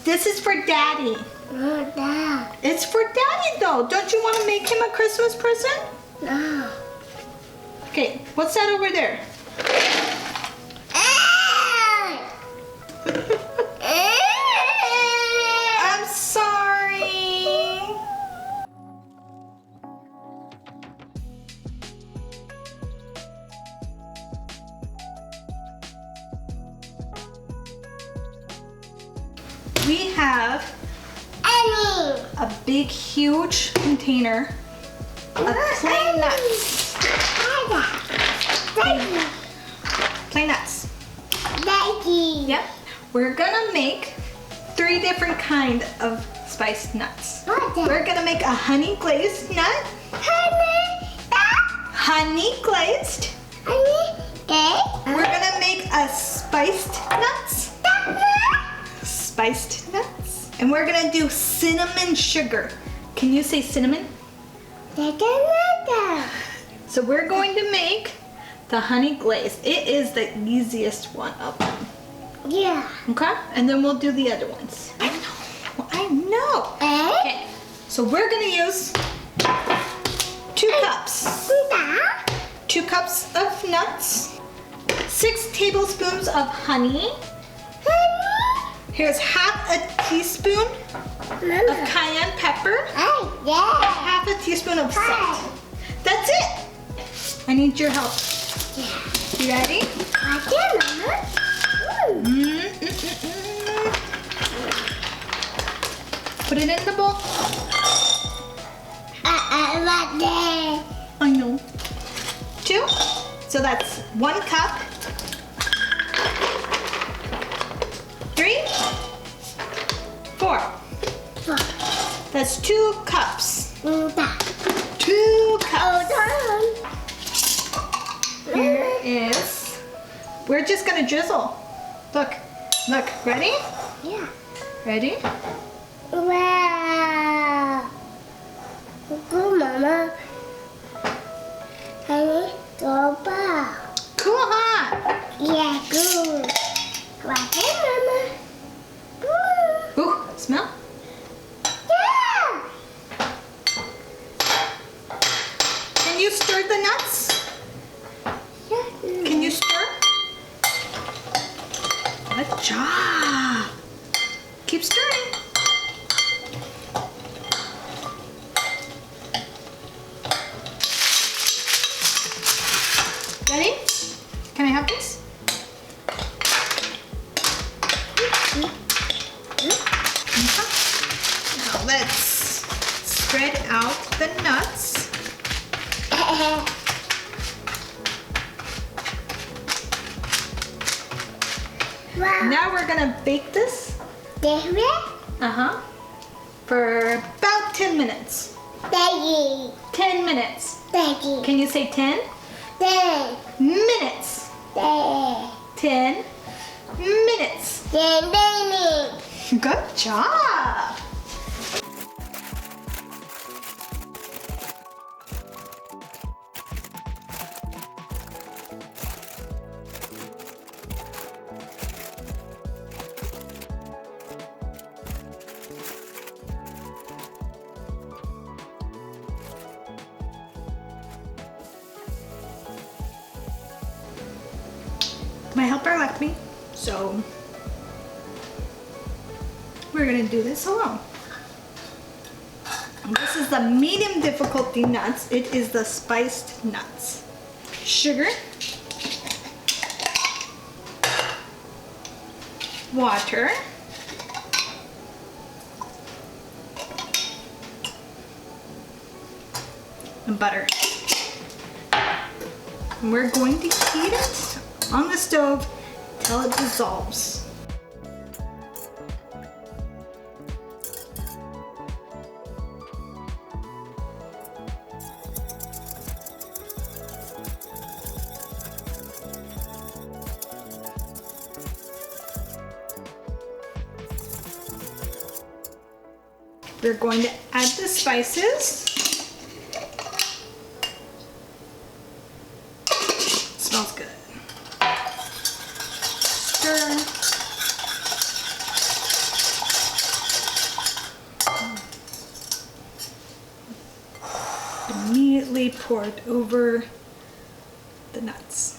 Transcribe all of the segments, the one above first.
This is for Daddy. No, Dad. It's for Daddy though. Don't you want to make him a Christmas present? No. Okay, what's that over there? I'm sorry. We have a big, huge container of plain nuts. Plain nuts. Yep. We're gonna make 3 different kind of spiced nuts. We're gonna make a honey glazed nut. Honey glazed. We're gonna make a spiced nuts. Spiced nuts. And we're gonna do cinnamon sugar. Can you say cinnamon? So we're going to make the honey glaze. It is the easiest one of them. Yeah. Okay? And then we'll do the other ones. I know. Okay. So we're gonna use 2 cups. 2 cups of nuts. 6 tablespoons of honey. Here's half a teaspoon of cayenne pepper. Half a teaspoon of salt. That's it. I need your help. You ready? Put it in the bowl. I know. 2. So that's 1 cup. 3, 4. That's 2 cups. 2 cups. Here is. We're just gonna drizzle. Look, ready? Yeah. Ready? Wow. Go, Mama. Honey, go back. Cool, huh? Yeah, good. Right there, Mama. Ooh, smell? Yeah. Can you stir the nuts? Can you stir? Good job. Keep stirring. Ready? Can I have this? Now let's spread out the nuts. Wow. Now we're gonna bake this. This way? For about 10 minutes. Daddy. 10 minutes. Daddy. Can you say 10? Daddy. Minutes. Daddy. 10 minutes. Daddy. Good job. My helper left me, so we're gonna do this alone. This is the medium difficulty nuts. It is the spiced nuts. Sugar, water, and butter. And we're going to heat it on the stove till it dissolves. We're going to add the spices. Smells good. Stir. lightly poured over the nuts.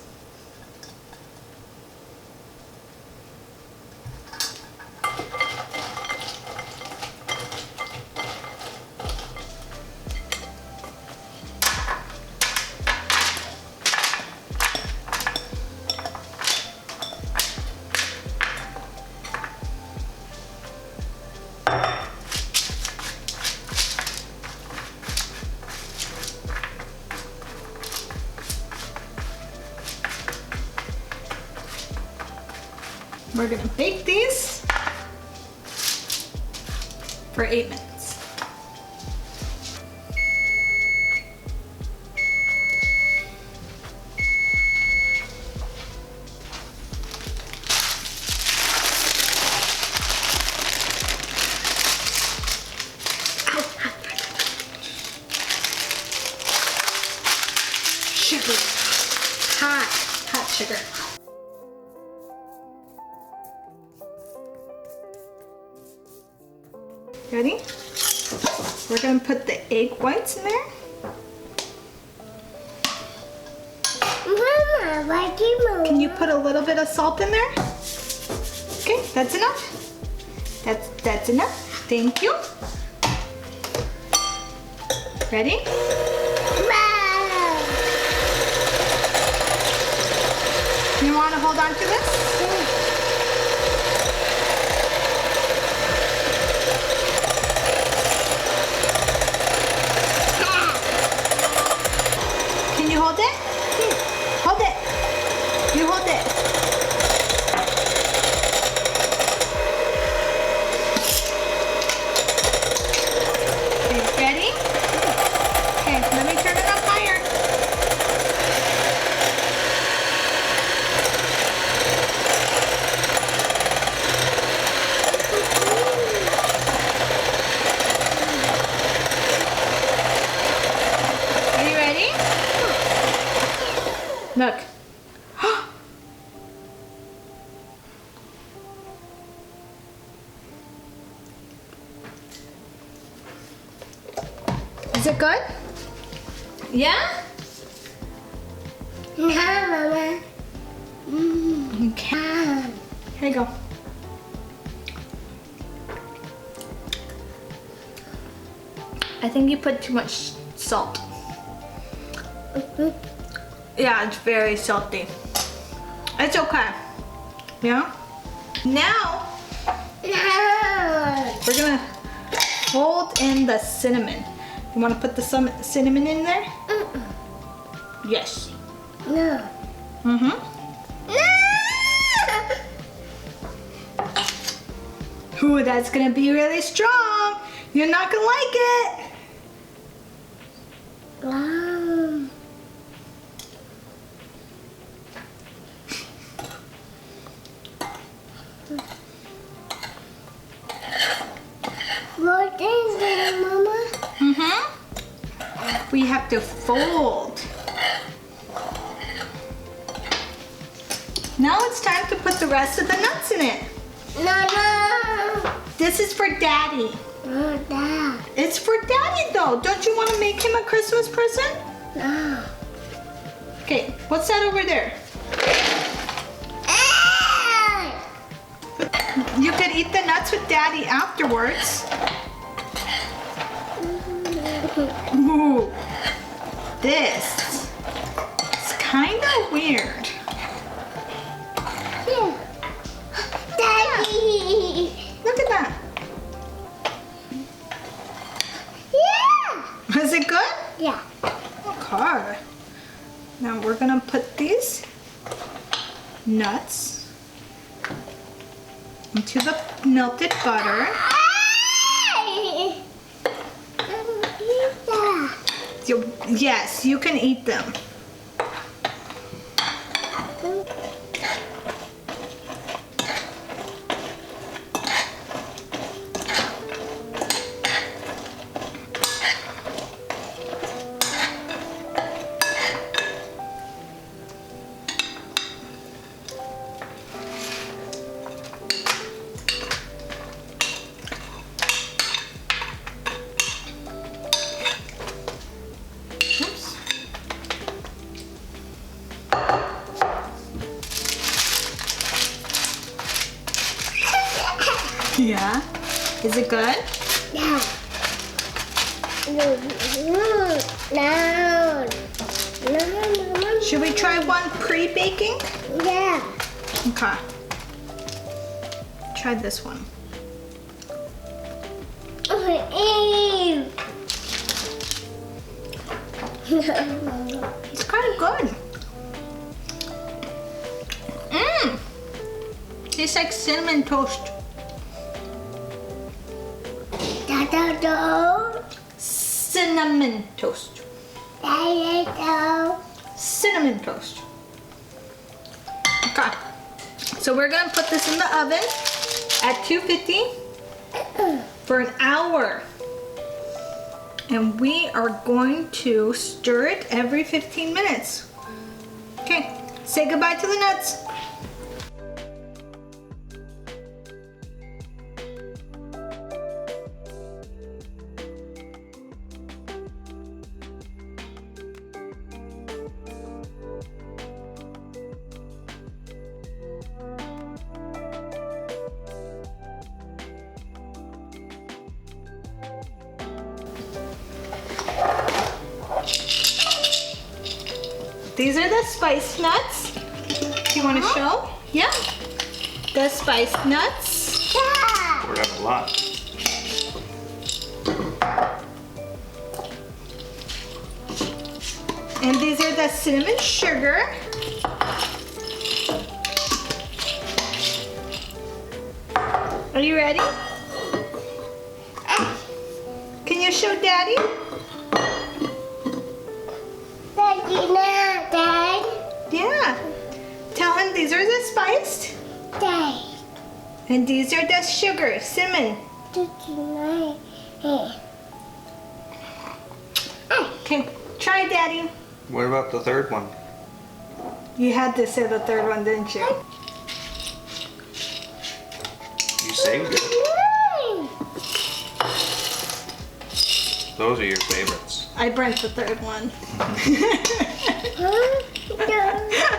We're gonna bake these for 8 minutes. Sugar, hot sugar. Ready? We're gonna put the egg whites in there. Mama, why do you move? Can you put a little bit of salt in there? Okay, that's enough. That's enough. Thank you. Ready? Wow. You want to hold on to this? Can you hold it? Hold it. You hold it. Okay, ready? Okay, let me turn it up higher. Are you ready? Look. Is it good? Yeah? No, Mama. Okay. Here you go. I think you put too much salt. Yeah, it's very salty. It's okay. Yeah? Now, No. we're gonna fold in the cinnamon. You wanna put the cinnamon in there? Yes. No. Mm-hmm. No. Ooh, that's gonna be really strong. You're not gonna like it. Wow. What is it, Mama? Mm-hmm. We have to fold. Now it's time to put the rest of the nuts in it. No. This is for Daddy. No, Dad. It's for Daddy though. Don't you want to make him a Christmas present? No. Okay, what's that over there? You could eat the nuts with Daddy afterwards. Ooh, this is kind of weird. Daddy. Look at that. Yeah. Is it good? Yeah. Okay. Now we're gonna put these nuts into the melted butter. Yes, you can eat them. Oops. Yeah? Is it good? Yeah. No. Should we try one pre-baking? Yeah. Okay. Try this one. It's kind of good. Mmm. Tastes like cinnamon toast. Cinnamon toast. Cinnamon toast. Okay. So we're gonna put this in the oven at 250 for an hour. And we are going to stir it every 15 minutes. Okay, say goodbye to the nuts. These are the spiced nuts. Do you want to show? Yeah. The spiced nuts. Yeah. We're got a lot. And these are the cinnamon sugar. Are you ready? Can you show Daddy? Dad. Yeah. Tell him these are the spiced. Dad. And these are the sugar, cinnamon. Okay, try Daddy. What about the third one? You had to say the third one, didn't you? You saved it. Those are your favorites. I burnt the third one.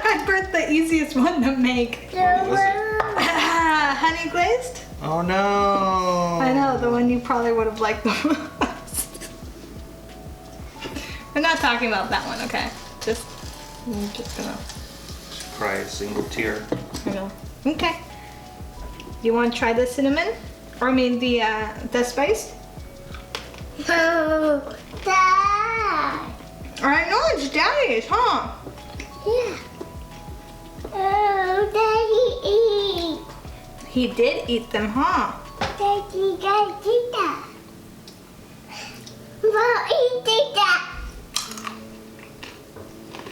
I burnt the easiest one to make. What was it? Honey glazed? Oh no! I know, the one you probably would have liked the most. We're not talking about that one, okay? I'm just gonna. Cry a single tear. I know. Okay. You want to try the cinnamon? Or I mean the spice? No. Dad. I know it's Daddy's, huh? Yeah. Oh, Daddy eat. He did eat them, huh? Daddy got that. Well, eat that.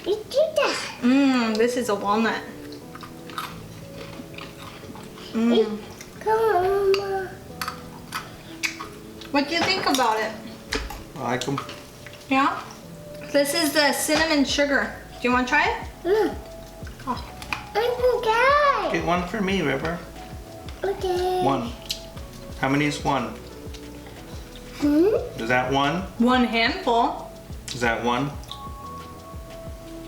Eat that. This is a walnut. Come on, Mama. What do you think about it? I like them. Yeah? This is the cinnamon sugar. Do you want to try it? Oh. I forgot. Get one for me, River. Okay. One. How many is one? Is that one? One handful. Is that one?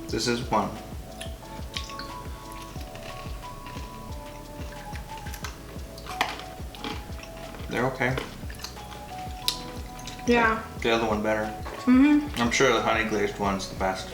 This is one. They're okay. Yeah. The other one better. I'm sure the honey glazed one's the best.